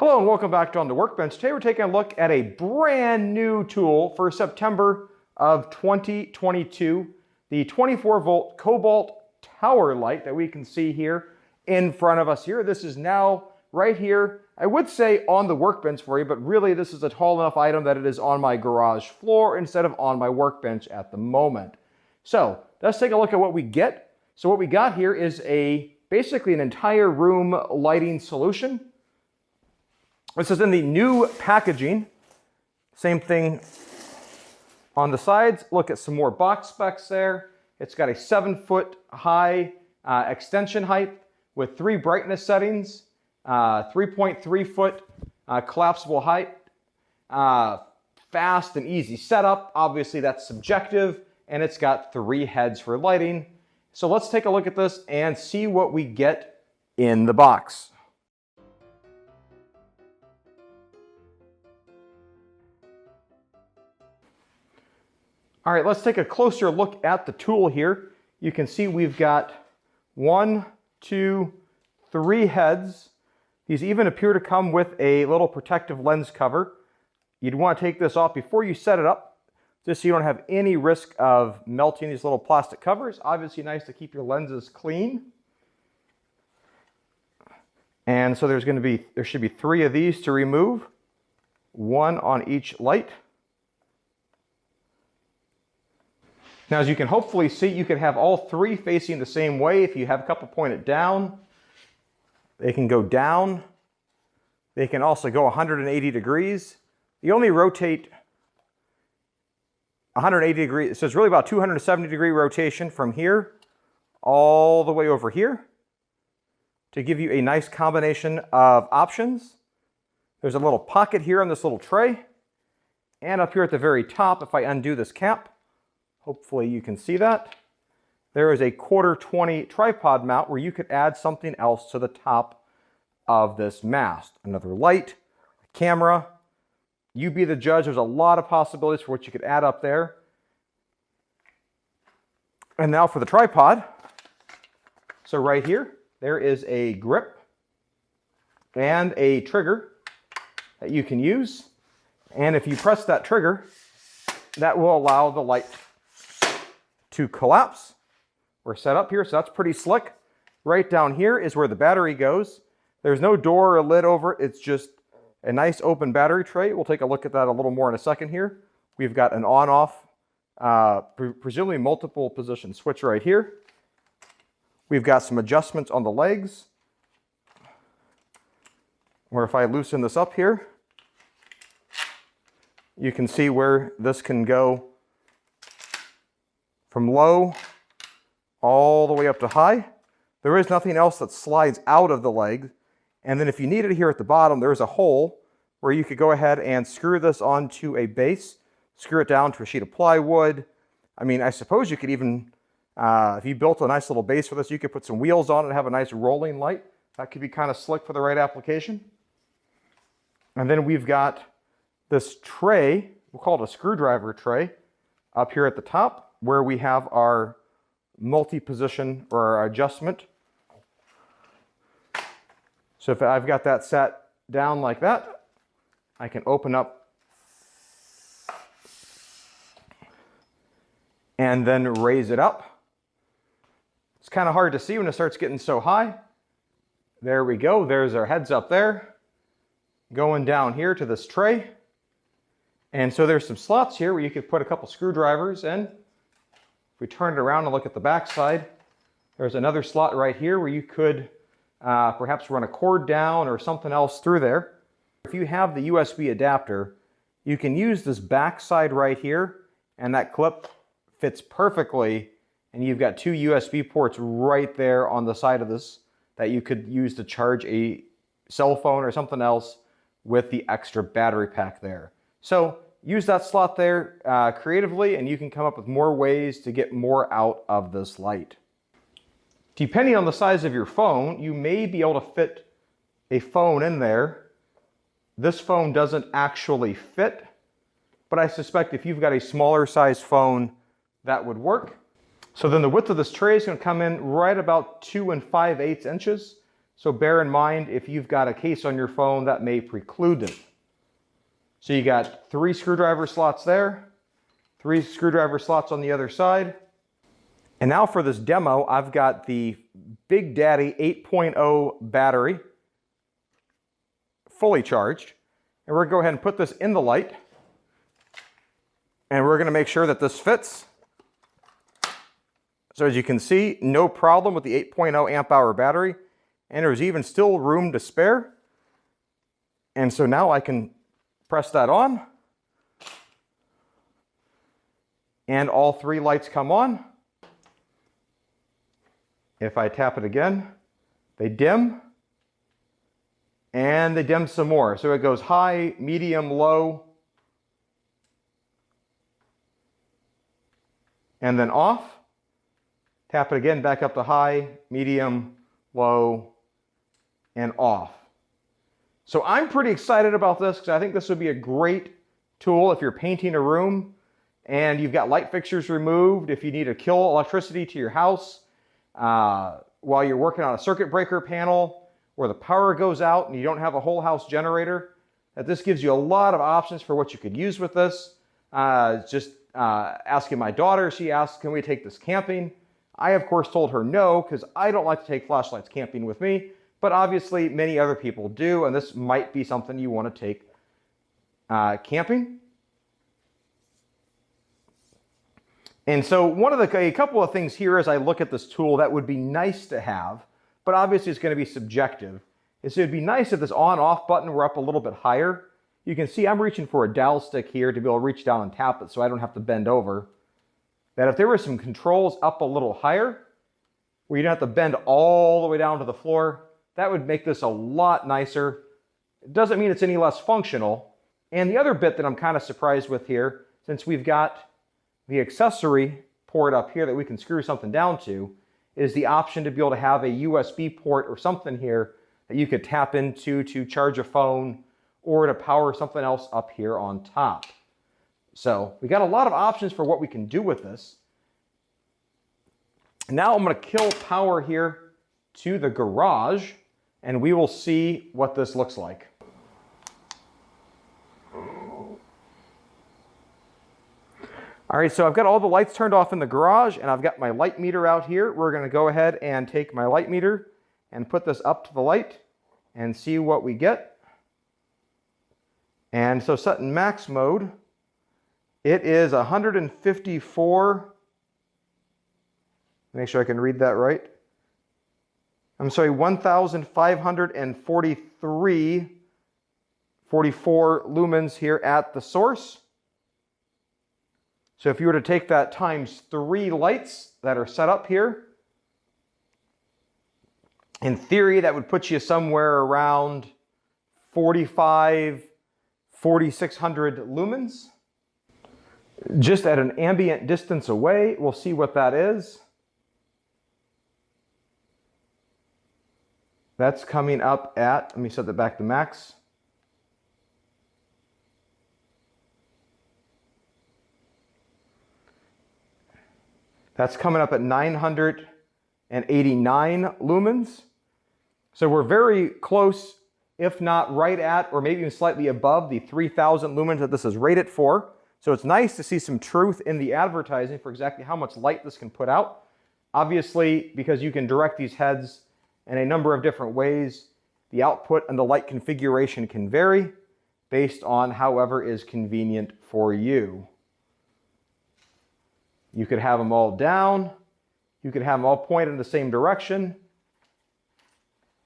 Hello and welcome back to On the Workbench. Today we're taking a look at a brand new tool for September of 2022, the 24-volt Kobalt tower light that we can see here in front of us here. This is now right here, I would say on the workbench for you, but really this is a tall enough item that it is on my garage floor instead of on my workbench at the moment. So let's take a look at what we get. So what we got here is basically an entire room lighting solution. This is in the new packaging. Same thing on the sides. Look at some more box specs there. It's got a 7-foot high extension height with 3 brightness settings, 3.3 foot collapsible height, fast and easy setup. Obviously that's subjective, and it's got 3 heads for lighting. So let's take a look at this and see what we get in the box. All right, let's take a closer look at the tool here. You can see we've got 1, 2, 3 heads. These even appear to come with a little protective lens cover. You'd want to take this off before you set it up, just so you don't have any risk of melting these little plastic covers. Obviously nice to keep your lenses clean. And so there should be 3 of these to remove, 1 on each light. Now, as you can hopefully see, you can have all 3 facing the same way. If you have a couple pointed down, they can go down. They can also go 180 degrees. You only rotate 180 degrees, so it's really about 270-degree rotation from here all the way over here to give you a nice combination of options. There's a little pocket here on this little tray, and up here at the very top, if I undo this cap, hopefully you can see that, there is a 1/4-20 tripod mount where you could add something else to the top of this mast. Another light, a camera. You be the judge. There's a lot of possibilities for what you could add up there. And now for the tripod. So right here, there is a grip and a trigger that you can use. And if you press that trigger, that will allow the light to collapse. We're set up here, so that's pretty slick. Right down here is where the battery goes. There's no door or lid over it. It's just a nice open battery tray. We'll take a look at that a little more in a second here. We've got an on-off, presumably multiple position switch right here. We've got some adjustments on the legs, where if I loosen this up here, you can see where this can go from low all the way up to high. There is nothing else that slides out of the leg. And then if you need it here at the bottom, there's a hole where you could go ahead and screw this onto a base, screw it down to a sheet of plywood. I mean, I suppose you could even, if you built a nice little base for this, you could put some wheels on it and have a nice rolling light. That could be kind of slick for the right application. And then we've got this tray, we'll call it a screwdriver tray, up here at the top, where we have our multi-position or our adjustment. So if I've got that set down like that, I can open up and then raise it up. It's kind of hard to see when it starts getting so high. There we go. There's our heads up there. Going down here to this tray. And so there's some slots here where you could put a couple screwdrivers in. If we turn it around and look at the back side, there's another slot right here where you could perhaps run a cord down or something else through there. If you have the USB adapter, you can use this back side right here, and that clip fits perfectly, and you've got 2 USB ports right there on the side of this that you could use to charge a cell phone or something else with the extra battery pack there. So use that slot there creatively, and you can come up with more ways to get more out of this light. Depending on the size of your phone, you may be able to fit a phone in there. This phone doesn't actually fit, but I suspect if you've got a smaller size phone, that would work. So then the width of this tray is going to come in right about 2 5/8 inches. So bear in mind, if you've got a case on your phone, that may preclude it. So you got 3 screwdriver slots there, 3 screwdriver slots on the other side. And now for this demo, I've got the Big Daddy 8.0 battery fully charged. And we're going to go ahead and put this in the light. And we're going to make sure that this fits. So as you can see, no problem with the 8.0 amp hour battery. And there's even still room to spare. And so now I can press that on. And all 3 lights come on. If I tap it again, they dim. And they dim some more. So it goes high, medium, low, and then off. Tap it again, back up to high, medium, low, and off. So I'm pretty excited about this because I think this would be a great tool if you're painting a room and you've got light fixtures removed, if you need to kill electricity to your house while you're working on a circuit breaker panel, where the power goes out and you don't have a whole house generator. That this gives you a lot of options for what you could use with this. Asking my daughter, she asked, can we take this camping? I, of course, told her no, because I don't like to take flashlights camping with me, but obviously many other people do, and this might be something you want to take camping. And so a couple of things here as I look at this tool that would be nice to have, but obviously it's going to be subjective, is it would be nice if this on-off button were up a little bit higher. You can see I'm reaching for a dowel stick here to be able to reach down and tap it so I don't have to bend over. That if there were some controls up a little higher, where you don't have to bend all the way down to the floor, that would make this a lot nicer. It doesn't mean it's any less functional. And the other bit that I'm kind of surprised with here, since we've got the accessory port up here that we can screw something down to, is the option to be able to have a USB port or something here that you could tap into to charge a phone or to power something else up here on top. So we got a lot of options for what we can do with this. Now I'm going to kill power here to the garage and we will see what this looks like. All right, so I've got all the lights turned off in the garage and I've got my light meter out here. We're going to go ahead and take my light meter and put this up to the light and see what we get. And so set in max mode, it is 154. Make sure I can read that right. I'm sorry, 1,544 lumens here at the source. So if you were to take that times 3 lights that are set up here, in theory, that would put you somewhere around 4,600 lumens. Just at an ambient distance away, we'll see what that is. That's coming up at, let me set that back to max. That's coming up at 989 lumens. So we're very close, if not right at, or maybe even slightly above the 3,000 lumens that this is rated for. So it's nice to see some truth in the advertising for exactly how much light this can put out. Obviously, because you can direct these heads in a number of different ways, the output and the light configuration can vary based on however is convenient for you. You could have them all down. You could have them all pointed in the same direction.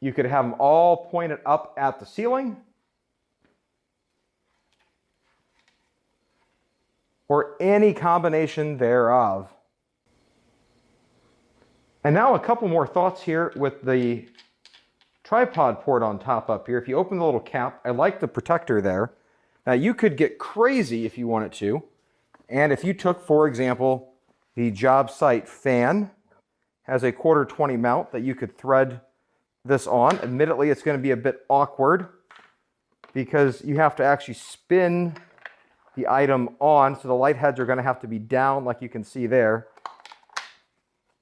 You could have them all pointed up at the ceiling. Or any combination thereof. And now a couple more thoughts here with the tripod port on top up here. If you open the little cap, I like the protector there. Now you could get crazy if you wanted to. And if you took, for example, the job site fan, has a 1/4-20 mount that you could thread this on. Admittedly, it's going to be a bit awkward because you have to actually spin the item on, so the light heads are going to have to be down like you can see there.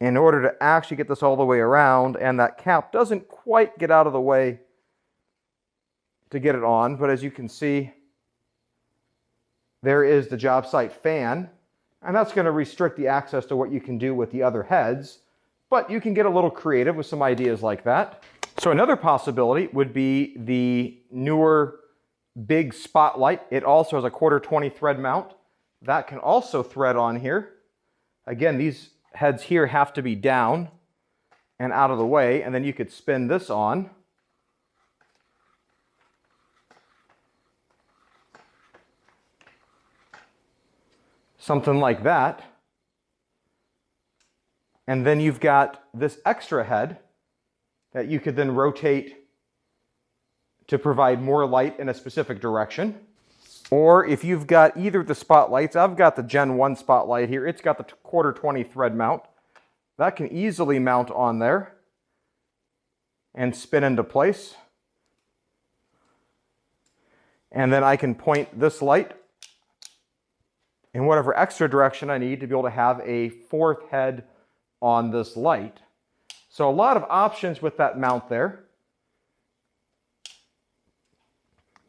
in order to actually get this all the way around, and that cap doesn't quite get out of the way to get it on, but as you can see, there is the job site fan, and that's going to restrict the access to what you can do with the other heads, but you can get a little creative with some ideas like that. So another possibility would be the newer big spotlight. It also has a 1/4 thread mount. That can also thread on here. Again, these heads here have to be down and out of the way, and then you could spin this on. Something like that. And then you've got this extra head that you could then rotate to provide more light in a specific direction. Or if you've got either of the spotlights, I've got the Gen 1 spotlight here. It's got the 1/4 thread mount. That can easily mount on there and spin into place. And then I can point this light in whatever extra direction I need to be able to have a 4th head on this light. So a lot of options with that mount there.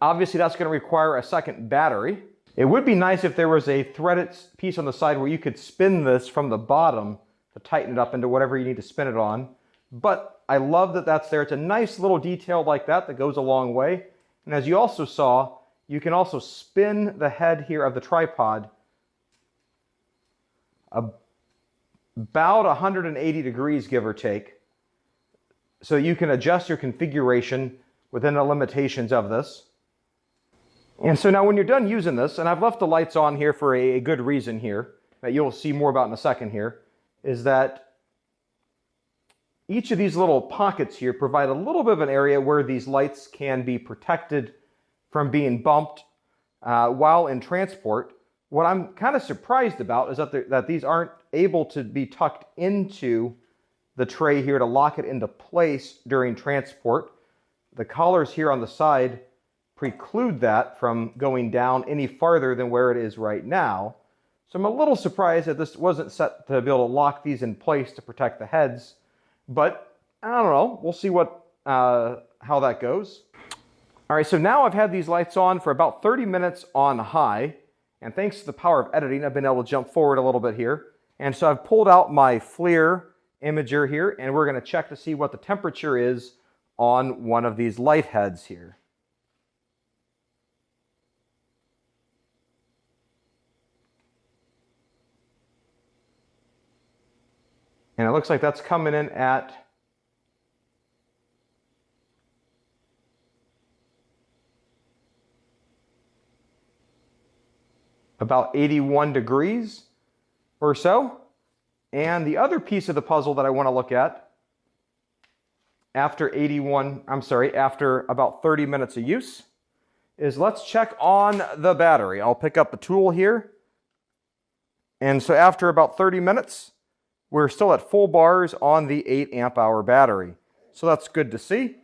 Obviously, that's going to require a second battery. It would be nice if there was a threaded piece on the side where you could spin this from the bottom to tighten it up into whatever you need to spin it on. But I love that that's there. It's a nice little detail like that that goes a long way. And as you also saw, you can also spin the head here of the tripod about 180 degrees, give or take. So you can adjust your configuration within the limitations of this. And so now when you're done using this, and I've left the lights on here for a good reason here, that you'll see more about in a second here, is that each of these little pockets here provide a little bit of an area where these lights can be protected from being bumped while in transport. What I'm kind of surprised about is that these aren't able to be tucked into the tray here to lock it into place during transport. The collars here on the side preclude that from going down any farther than where it is right now. So I'm a little surprised that this wasn't set to be able to lock these in place to protect the heads, but I don't know. We'll see how that goes. All right, so now I've had these lights on for about 30 minutes on high, and thanks to the power of editing, I've been able to jump forward a little bit here. And so I've pulled out my FLIR imager here, and we're going to check to see what the temperature is on one of these light heads here. And it looks like that's coming in at about 81 degrees or so. And the other piece of the puzzle that I want to look at after about 30 minutes of use is let's check on the battery. I'll pick up the tool here. And so after about 30 minutes, we're still at full bars on the 8 amp hour battery. So that's good to see.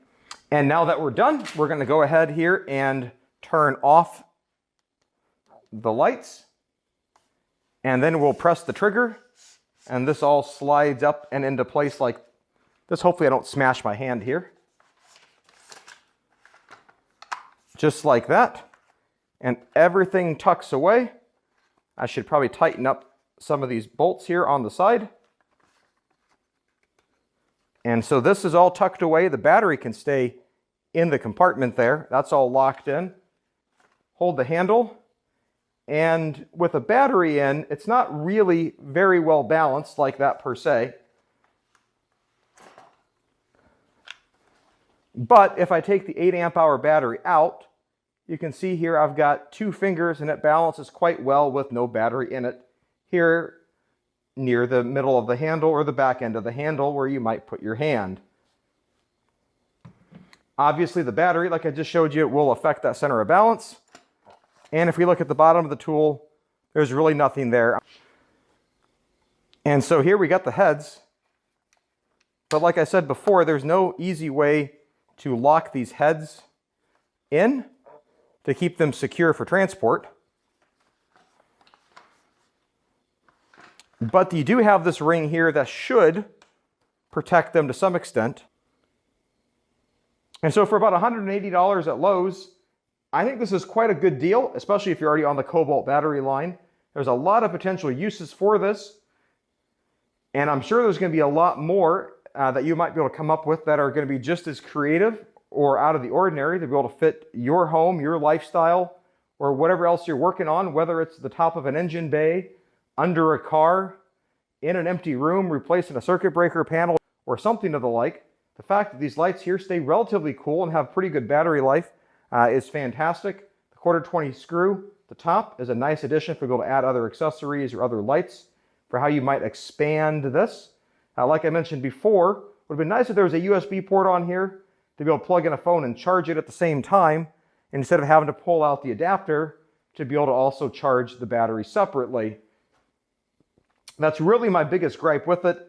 And now that we're done, we're going to go ahead here and turn off the lights. And then we'll press the trigger. And this all slides up and into place like this. Hopefully I don't smash my hand here. Just like that. And everything tucks away. I should probably tighten up some of these bolts here on the side. And so this is all tucked away. The battery can stay in the compartment there. That's all locked in. Hold the handle. And with a battery in, it's not really very well balanced like that per se. But if I take the 8 amp hour battery out, you can see here I've got 2 fingers and it balances quite well with no battery in it. Here near the middle of the handle or the back end of the handle where you might put your hand. Obviously the battery, like I just showed you, will affect that center of balance. And if we look at the bottom of the tool, there's really nothing there. And so here we got the heads. But like I said before, there's no easy way to lock these heads in to keep them secure for transport. But you do have this ring here that should protect them to some extent. And so for about $180 at Lowe's, I think this is quite a good deal, especially if you're already on the Kobalt battery line. There's a lot of potential uses for this. And I'm sure there's going to be a lot more that you might be able to come up with that are going to be just as creative or out of the ordinary to be able to fit your home, your lifestyle, or whatever else you're working on, whether it's the top of an engine bay, under a car, in an empty room, replacing a circuit breaker panel, or something of the like. The fact that these lights here stay relatively cool and have pretty good battery life is fantastic. The 1/4-20 screw at the top is a nice addition for able to add other accessories or other lights for how you might expand this. Like I mentioned before, it would have been nice if there was a USB port on here to be able to plug in a phone and charge it at the same time, instead of having to pull out the adapter to be able to also charge the battery separately. That's really my biggest gripe with it.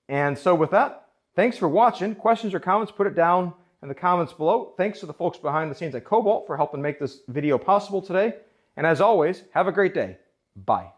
And so with that, thanks for watching. Questions or comments, put it down in the comments below. Thanks to the folks behind the scenes at Kobalt for helping make this video possible today. And as always, have a great day. Bye.